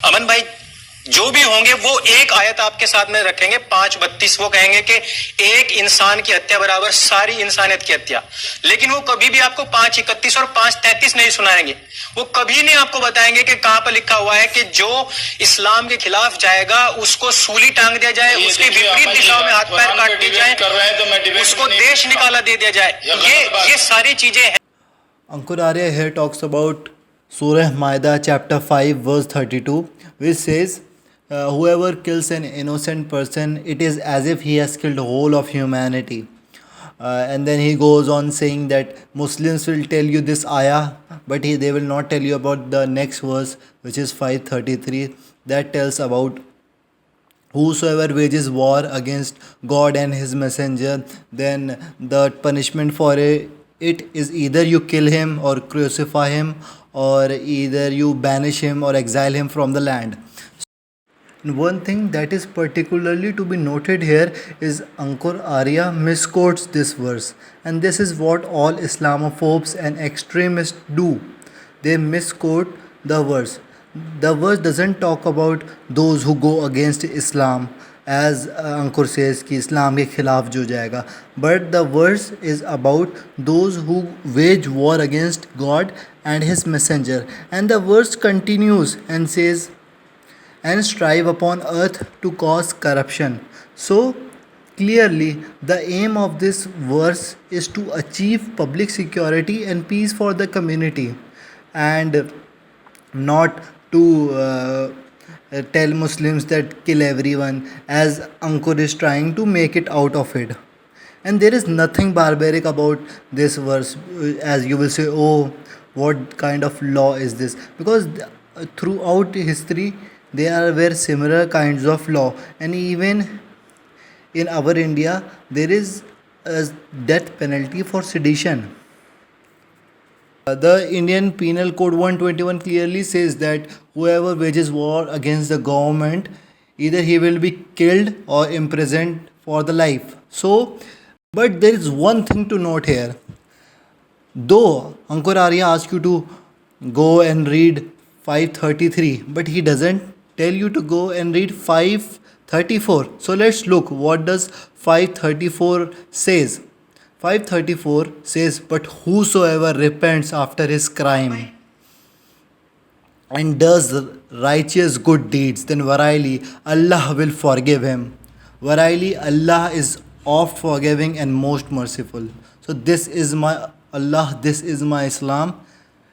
अमन भाई जो भी होंगे वो एक आयत आपके साथ में रखेंगे 5:32, वो कहेंगे कि एक इंसान की हत्या बराबर सारी इंसानियत की हत्या। लेकिन वो कभी भी आपको 5:31 और 5:33 नहीं सुनाएंगे। वो कभी नहीं आपको बताएंगे कि कहां पर लिखा हुआ है कि जो इस्लाम के खिलाफ जाएगा उसको सूली टांग दिया जाए, उसके विपरीत दिशाओं में हाथ पैर काट दिए जाए, उसको देश निकाला दे दिया जाए। ये सारी चीजें हैं। Ankur Arya here talks about Surah Maida chapter 5 verse 32, which says, whoever kills an innocent person, it is as if he has killed the whole of humanity. And then he goes on saying that Muslims will tell you this ayah, but they will not tell you about the next verse, which is 5:33, that tells about whosoever wages war against God and his messenger, then the punishment for it is either you kill him or crucify him, or either you banish him or exile him from the land. And one thing that is particularly to be noted here is Ankur Arya misquotes this verse, and this is what all Islamophobes and extremists do. They misquote the verse. The verse doesn't talk about those who go against Islam, as Ankur says कि इस्लाम के खिलाफ जो जाएगा, but the verse is about those who wage war against God and his messenger. And the verse continues and says, and strive upon earth to cause corruption. So clearly the aim of this verse is to achieve public security and peace for the community, and not to tell Muslims that kill everyone, as Ankur is trying to make it out of it. And there is nothing barbaric about this verse, as you will say, oh, what kind of law is this? Because throughout history there were similar kinds of law, and even in our India there is a death penalty for sedition. The Indian Penal Code 121 clearly says that whoever wages war against the government, either he will be killed or imprisoned for the life. So, but there is one thing to note here. Though Ankur Arya asks you to go and read 5:33, but he doesn't tell you to go and read 5:34. So let's look what does 5:34 says. 5:34 says, but whosoever repents after his crime and does righteous good deeds, then verily Allah will forgive him. Verily Allah is oft forgiving and most merciful. So this is my Allah, this is my Islam.